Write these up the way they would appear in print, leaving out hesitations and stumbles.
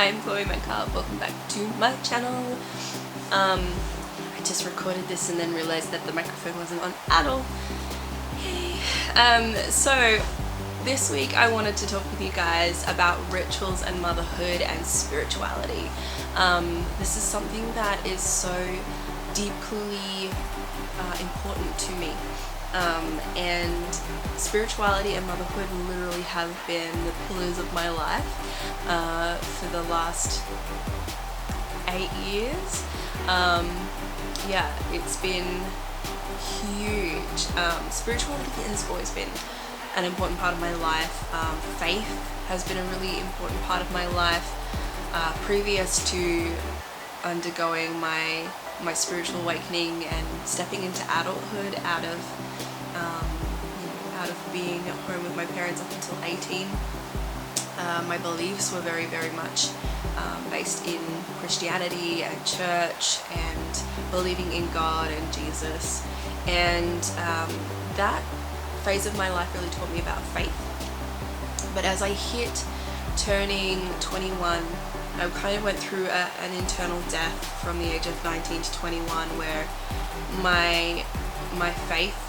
I'm Chloe Metcalf. Welcome back to my channel. I just recorded this and then realized that the microphone wasn't on at all. Hey. So this week I wanted to talk with you guys about rituals and motherhood and spirituality. This is something that is so deeply important to me. And spirituality and motherhood literally have been the pillars of my life for the last 8 years. Yeah, it's been huge. Spirituality has always been an important part of my life. Faith has been a really important part of my life. Previous to undergoing my spiritual awakening and stepping into adulthood out of being at home with my parents up until 18, my beliefs were very much based in Christianity and church and believing in God and Jesus, and that phase of my life really taught me about faith. But as I hit turning 21, I kind of went through an internal death from the age of 19 to 21 where my faith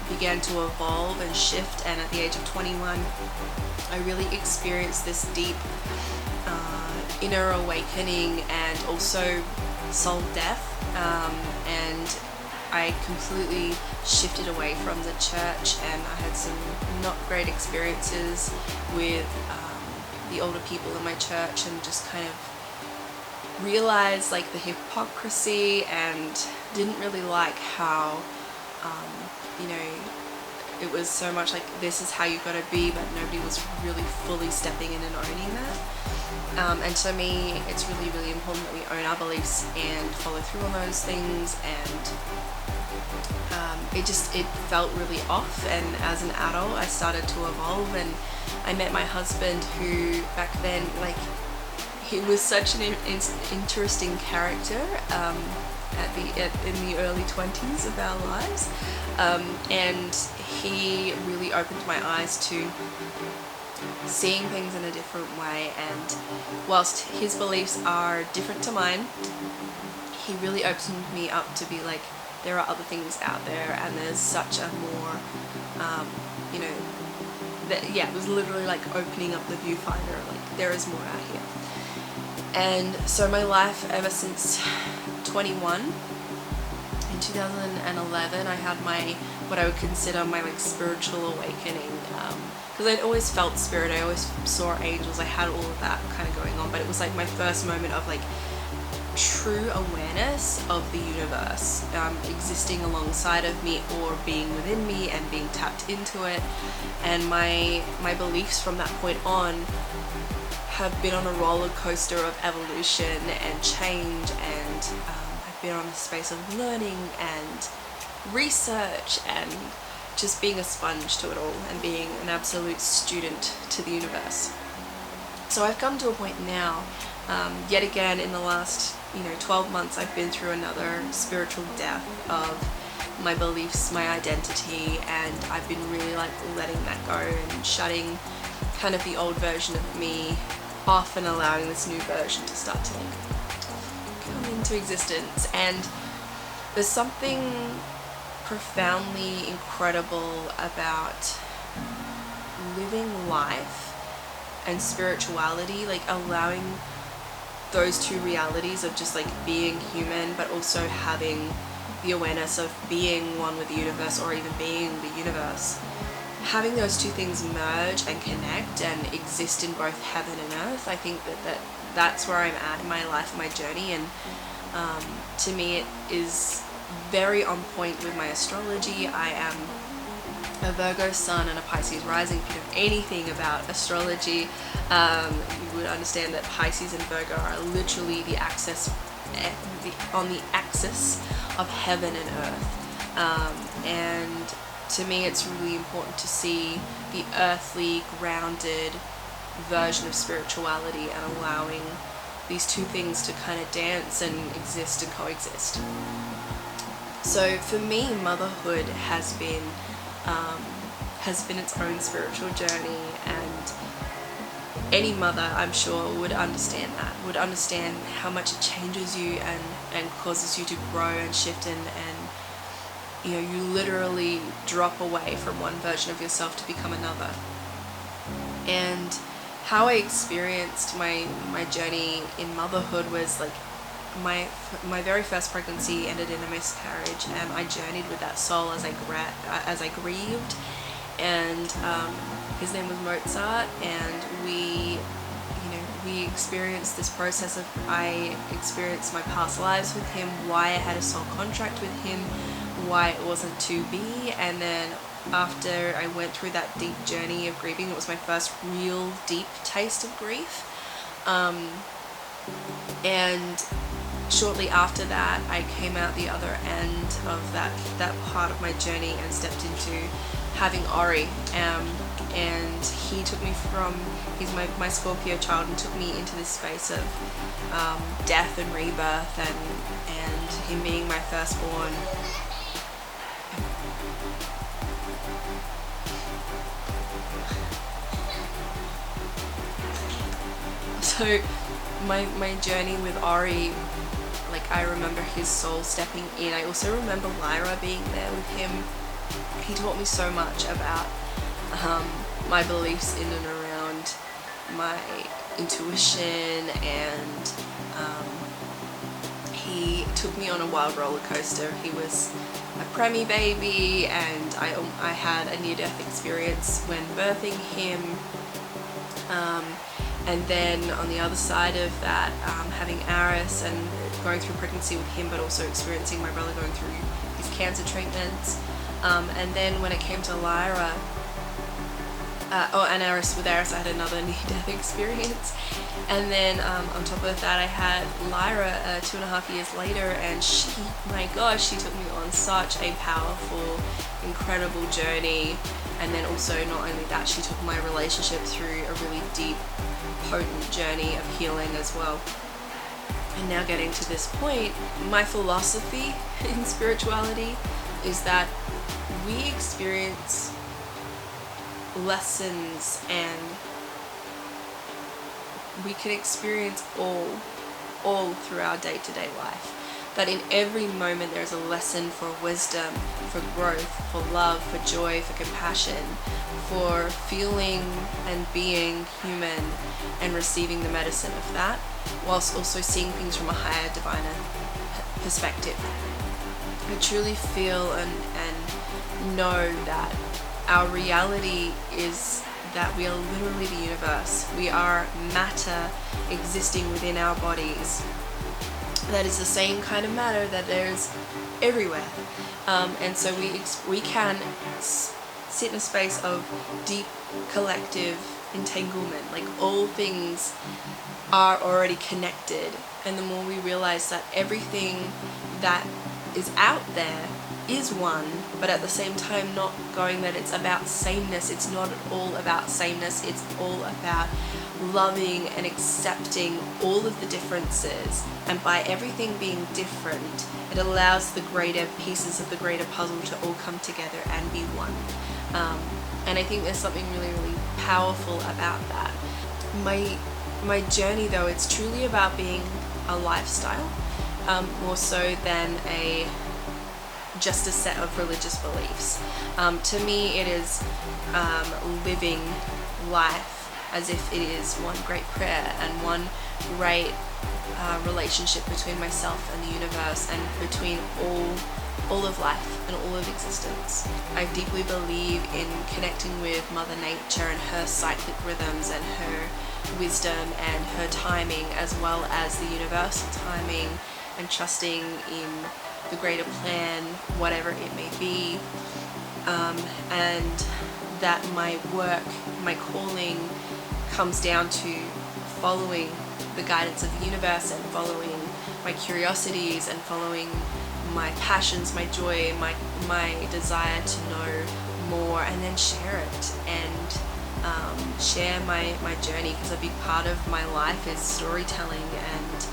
began to evolve and shift, and at the age of 21 I really experienced this deep inner awakening and also soul death, and I completely shifted away from the church, and I had some not great experiences with the older people in my church, and just kind of realized like the hypocrisy and didn't really like how it was so much like this is how you gotta be, but nobody was really fully stepping in and owning that. And to me it's really important that we own our beliefs and follow through on those things, and it felt really off. And as an adult I started to evolve, and I met my husband, who back then, like, he was such an interesting character in the early 20s of our lives, and he really opened my eyes to seeing things in a different way. And whilst his beliefs are different to mine, he really opened me up to be like, there are other things out there, and there's such a more it was literally like opening up the viewfinder, like there is more out here. And so my life ever since 21, in 2011 I had what I would consider my like spiritual awakening, because I'd always felt spirit, I always saw angels, I had all of that kind of going on, but it was like my first moment of like true awareness of the universe existing alongside of me or being within me and being tapped into it. And my beliefs from that point on have been on a roller coaster of evolution and change, and I've been on a space of learning and research and just being a sponge to it all and being an absolute student to the universe. So I've come to a point now, yet again in the last 12 months I've been through another spiritual death of my beliefs, my identity, and I've been really like letting that go and shutting kind of the old version of me off and allowing this new version to start to like come into existence. And there's something profoundly incredible about living life and spirituality, like allowing those two realities of just like being human but also having the awareness of being one with the universe, or even being the universe. Having those two things merge and connect and exist in both heaven and earth, I think that's where I'm at in my life, my journey. And to me it is very on point with my astrology. I am a Virgo sun and a Pisces rising. If you know anything about astrology, you would understand that Pisces and Virgo are literally on the axis of heaven and earth. And to me it's really important to see the earthly grounded version of spirituality and allowing these two things to kind of dance and exist and coexist. So for me, motherhood has been its own spiritual journey, and any mother, I'm sure, would understand that, would understand how much it changes you and causes you to grow and shift, and you know, you literally drop away from one version of yourself to become another. And how I experienced my journey in motherhood was like, my very first pregnancy ended in a miscarriage, and I journeyed with that soul as I grieved. And his name was Mozart, and we experienced this process of, I experienced my past lives with him, why I had a soul contract with him, why it wasn't to be. And then after I went through that deep journey of grieving, it was my first real deep taste of grief. And shortly after that, I came out the other end of that part of my journey and stepped into having Ori. And he took me from, he's my Scorpio child, and took me into this space of death and rebirth, and him being my firstborn. So my journey with Ori, like, I remember his soul stepping in. I also remember Lyra being there with him. He taught me so much about my beliefs in and around my intuition, and he took me on a wild roller coaster. He was a preemie baby, and I had a near-death experience when birthing him. And then on the other side of that, having Aris and going through pregnancy with him, but also experiencing my brother going through his cancer treatments. And then when it came to Lyra, and Aris, with Aris I had another near-death experience. And then on top of that, I had Lyra 2.5 years later, and she, my gosh, she took me on such a powerful, incredible journey. And then also, not only that, she took my relationship through a really deep, potent journey of healing as well. And now getting to this point, my philosophy in spirituality is that we experience lessons, and we can experience all through our day-to-day life. That in every moment there is a lesson for wisdom, for growth, for love, for joy, for compassion, for feeling and being human, and receiving the medicine of that, whilst also seeing things from a higher diviner perspective. I truly feel and know that our reality is that we are literally the universe. We are matter existing within our bodies. That is the same kind of matter that there's everywhere. And so we can sit in a space of deep collective entanglement. Like, all things are already connected. And the more we realize that everything that is out there is one, but at the same time not going that it's about sameness. It's not at all about sameness. It's all about loving and accepting all of the differences, and by everything being different, it allows the greater pieces of the greater puzzle to all come together and be one. And I think there's something really, really powerful about that. My journey, though, it's truly about being a lifestyle, more so than just a set of religious beliefs. To me, it is living life as if it is one great prayer and one great relationship between myself and the universe, and between all of life and all of existence. I deeply believe in connecting with Mother Nature and her cyclic rhythms and her wisdom and her timing, as well as the universal timing, and trusting in the greater plan, whatever it may be, and that my work, my calling, comes down to following the guidance of the universe, and following my curiosities, and following my passions, my joy, my desire to know more, and then share it, and share my journey, because a big part of my life is storytelling, and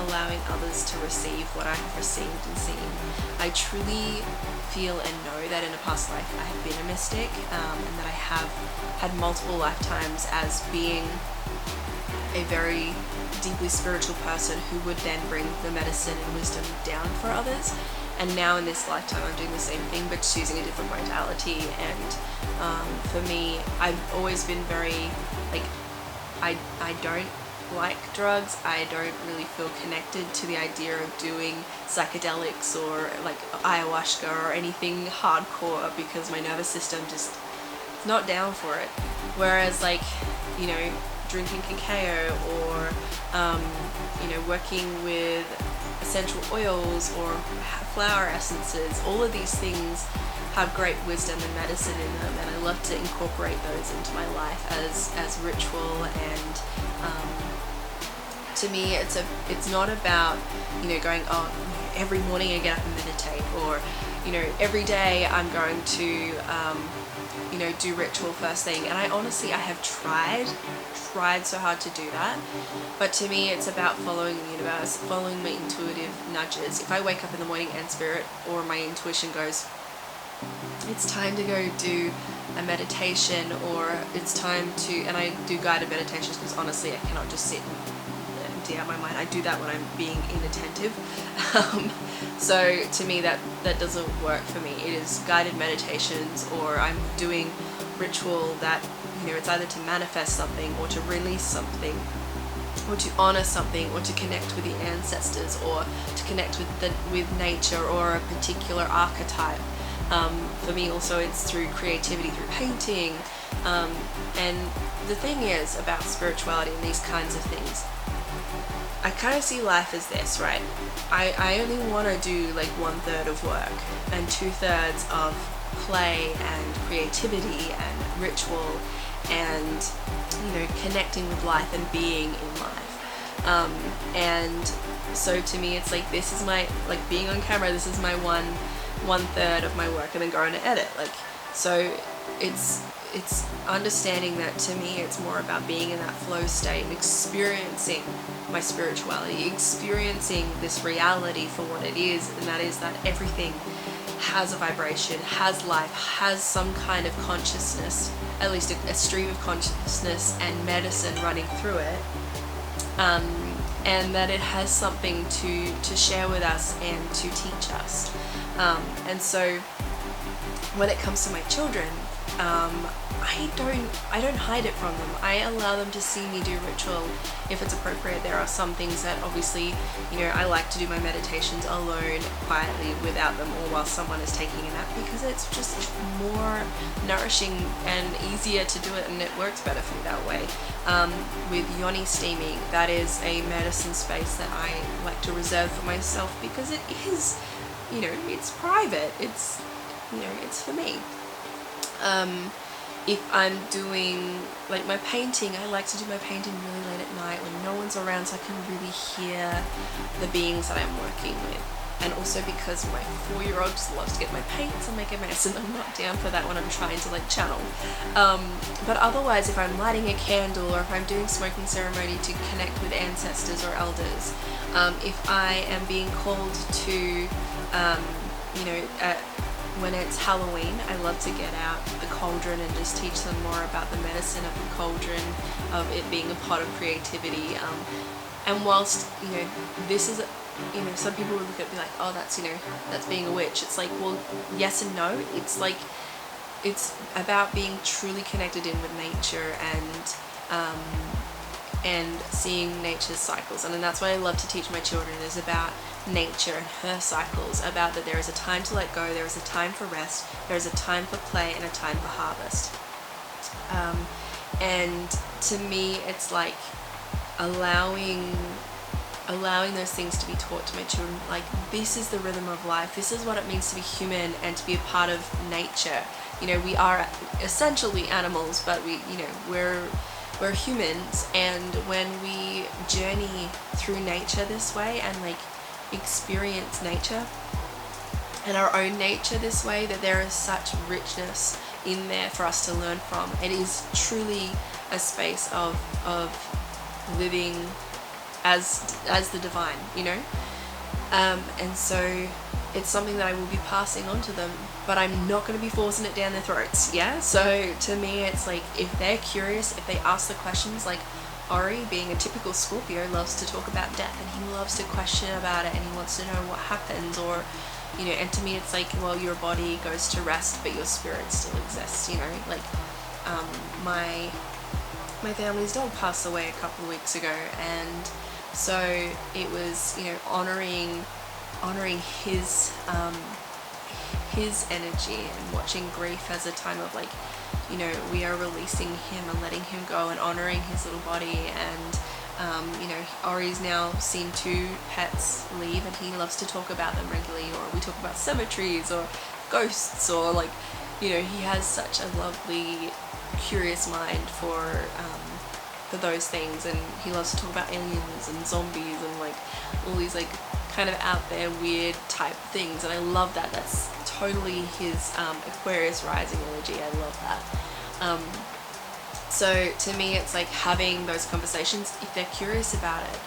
allowing others to receive what I have received and seen. I truly feel and know that in a past life I have been a mystic, and that I have had multiple lifetimes as being a very deeply spiritual person who would then bring the medicine and wisdom down for others. And now in this lifetime I'm doing the same thing but choosing a different modality. And for me, I've always been very like, I don't like drugs. I don't really feel connected to the idea of doing psychedelics or like ayahuasca or anything hardcore, because my nervous system just is not down for it. Whereas like, you know, drinking cacao or working with essential oils or flower essences, all of these things have great wisdom and medicine in them, and I love to incorporate those into my life as ritual. And to me it's not about, you know, going, oh, every morning I get up and meditate, or, you know, every day I'm going to do ritual first thing. And I honestly, I have tried so hard to do that, but to me it's about following the universe, following my intuitive nudges. If I wake up in the morning and spirit or my intuition goes, it's time to go do a meditation, or it's time to, and I do guided meditations because honestly I cannot just sit and empty out my mind. I do that when I'm being inattentive. So to me that doesn't work for me. It is guided meditations, or I'm doing ritual that, you know, it's either to manifest something or to release something or to honor something or to connect with the ancestors or to connect with nature or a particular archetype. For me also it's through creativity, through painting. And the thing is about spirituality and these kinds of things, I kind of see life as this, right? I only want to do like 1/3 of work and 2/3 of play and creativity and ritual and, you know, connecting with life and being in life. And so to me it's like, this is my, like, being on camera, this is my 1/3 of my work, and then going to edit. Like, so it's understanding that to me it's more about being in that flow state and experiencing my spirituality, experiencing this reality for what it is, and that is that everything has a vibration, has life, has some kind of consciousness, at least a stream of consciousness and medicine running through it, and that it has something to share with us and to teach us. And so when it comes to my children, I don't hide it from them. I allow them to see me do ritual if it's appropriate. There are some things that obviously, you know, I like to do my meditations alone, quietly, without them, or while someone is taking a nap, because it's just more nourishing and easier to do it, and it works better for me that way. With yoni steaming, that is a medicine space that I like to reserve for myself, because it is, you know, it's private. It's, you know, it's for me. If I'm doing like my painting, I like to do my painting really late at night when no one's around, so I can really hear the beings that I'm working with. And also because my 4-year-old just loves to get my paints and make a mess, and I'm not down for that when I'm trying to like channel. But otherwise, if I'm lighting a candle, or if I'm doing smoking ceremony to connect with ancestors or elders, if I am being called to, when it's Halloween, I love to get out the cauldron and just teach them more about the medicine of the cauldron, of it being a pot of creativity. And whilst, you know, this is, you know, some people would look at it and be like, oh, that's, you know, that's being a witch. It's like, well, yes and no. It's like, it's about being truly connected in with nature and seeing nature's cycles. And that's what I love to teach my children, is about nature and her cycles, about that there is a time to let go, there is a time for rest, there is a time for play, and a time for harvest. And to me it's like allowing those things to be taught to my children. Like, this is the rhythm of life, this is what it means to be human and to be a part of nature. You know, we are essentially animals, but we're humans, and when we journey through nature this way and like experience nature and our own nature this way, that there is such richness in there for us to learn from. It is truly a space of living as the divine, you know. And so it's something that I will be passing on to them, but I'm not going to be forcing it down their throats. Yeah. So to me, it's like, if they're curious, if they ask the questions, like Ori, being a typical Scorpio, loves to talk about death, and he loves to question about it, and he wants to know what happens, or, you know, and to me it's like, well, your body goes to rest, but your spirit still exists, you know. Like, my family's dog passed away a couple of weeks ago, and so it was, you know, honoring his energy, and watching grief as a time of, like, you know, we are releasing him and letting him go and honoring his little body. And you know, Ori's now seen 2 pets leave, and he loves to talk about them regularly, or we talk about cemeteries or ghosts, or, like, you know, he has such a lovely, curious mind for those things, and he loves to talk about aliens and zombies and, like, all these, like, kind of out there weird type things, and I love that. That's totally his Aquarius rising energy. I love that. So to me, it's like having those conversations if they're curious about it.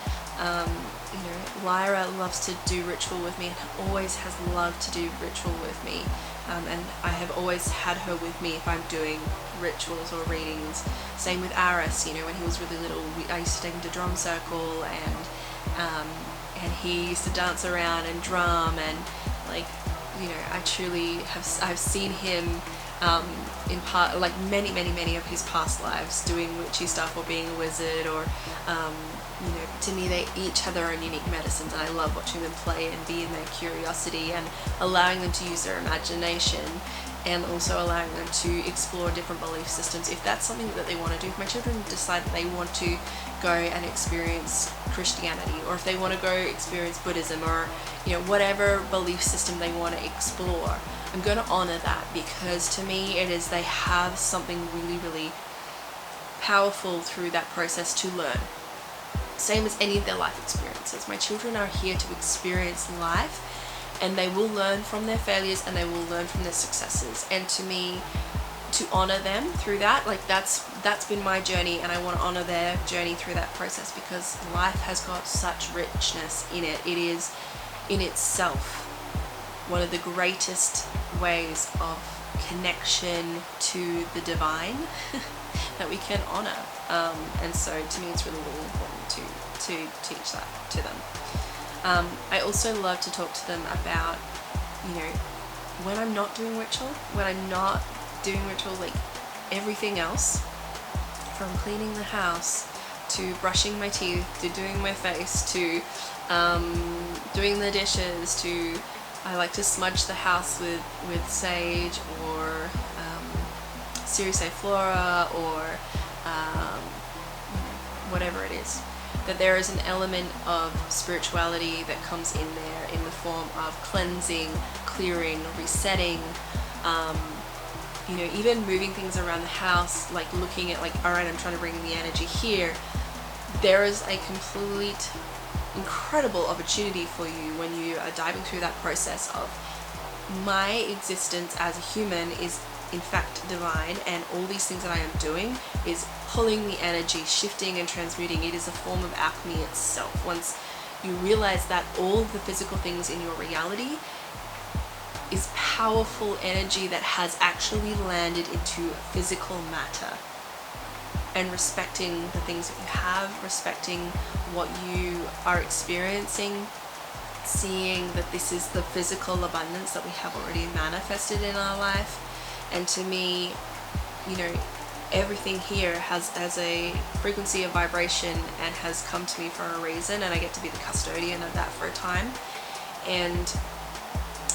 You know, Lyra loves to do ritual with me, and always has loved to do ritual with me, and I have always had her with me if I'm doing rituals or readings. Same with Aris, you know, when he was really little, I used to take him to drum circle, and he used to dance around and drum, and, like, you know, I truly I've seen him in part, like, many of his past lives doing witchy stuff, or being a wizard, or you know, to me they each have their own unique medicines, and I love watching them play and be in their curiosity, and allowing them to use their imagination, and also allowing them to explore different belief systems if that's something that they want to do. If my children decide that they want to go and experience Christianity, or if they want to go experience Buddhism, or, you know, whatever belief system they want to explore, I'm going to honor that, because to me it is, they have something really powerful through that process to learn. Same as any of their life experiences. My children are here to experience life, and they will learn from their failures, and they will learn from their successes. And to me, to honor them through that, like, that's been my journey, and I want to honor their journey through that process, because life has got such richness in it. It is in itself one of the greatest ways of connection to the divine that we can honor, and so to me it's really important to teach that to them. I also love to talk to them about, you know, when I'm not doing ritual, like everything else, from cleaning the house to brushing my teeth to doing my face to doing the dishes to, I like to smudge the house with sage, or Cerise Flora, or whatever it is. That there is an element of spirituality that comes in there in the form of cleansing, clearing, resetting, you know, even moving things around the house, like looking at, like, alright, I'm trying to bring in the energy here. There is a complete incredible opportunity for you when you are diving through that process of, my existence as a human is in fact divine, and all these things that I am doing is pulling the energy, shifting and transmuting. It is a form of alchemy itself. Once you realize that all of the physical things in your reality is powerful energy that has actually landed into physical matter, and respecting the things that you have, respecting what you are experiencing, seeing that this is the physical abundance that we have already manifested in our life. And to me, you know, everything here has a frequency of vibration and has come to me for a reason, and I get to be the custodian of that for a time, and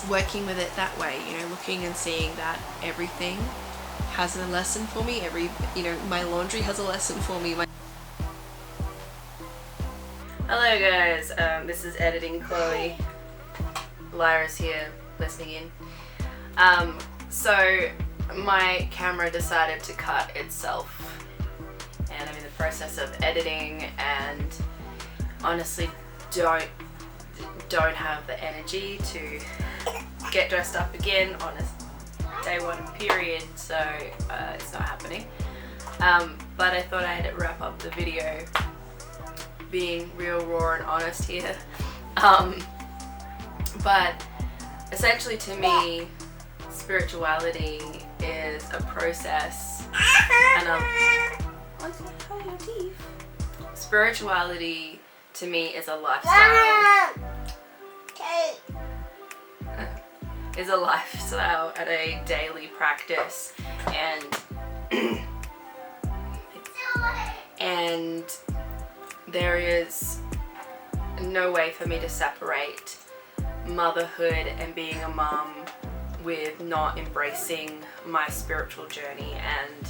working with it that way, you know, looking and seeing that everything has a lesson for me. You know, my laundry has a lesson for me. Hello guys, this is Editing Chloe. Lyra's here listening in. So my camera decided to cut itself, and I'm in the process of editing, and honestly don't have the energy to get dressed up again on a day one period, so it's not happening. But I thought I'd wrap up the video being real raw and honest here. But essentially to me, spirituality is a process and spirituality to me is a lifestyle. Is a lifestyle and a daily practice, and there is no way for me to separate motherhood and being a mom with not embracing my spiritual journey, and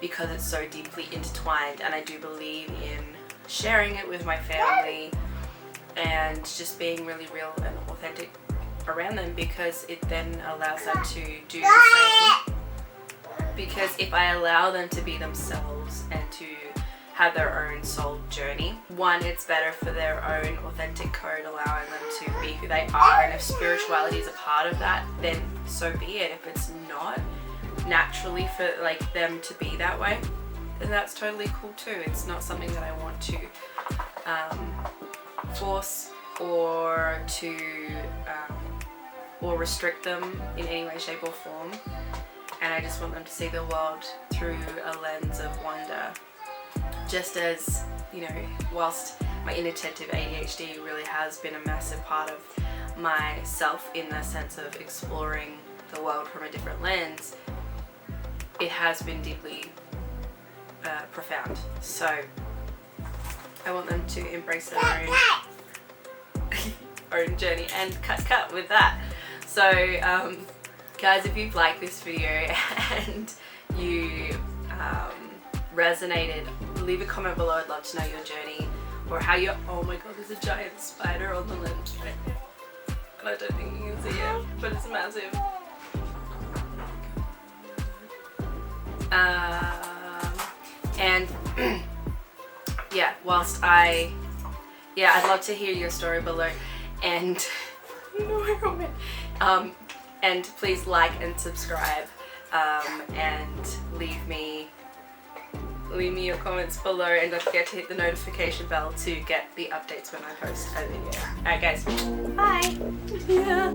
because it's so deeply intertwined, and I do believe in sharing it with my family and just being really real and authentic around them, because it then allows them to do the same. Because if I allow them to be themselves and to have their own soul journey, one, it's better for their own authentic code, allowing them to be who they are, and if spirituality is a part of that, then so be it. If it's not naturally for like them to be that way, then that's totally cool too. It's not something that I want to force or to or restrict them in any way, shape or form, and I just want them to see the world through a lens of wonder. Just as, you know, whilst my inattentive ADHD really has been a massive part of myself in the sense of exploring the world from a different lens, it has been deeply profound. So I want them to embrace their own journey and cut with that. So guys, if you've liked this video and you resonated, leave a comment below. I'd love to know your journey or how you, oh my god, there's a giant spider on the lens right now and I don't think you can see it, but it's massive. And yeah, whilst I'd love to hear your story below, and and please like and subscribe, and leave me your comments below, and don't forget to hit the notification bell to get the updates when I post a video. Alright guys, bye! Yeah.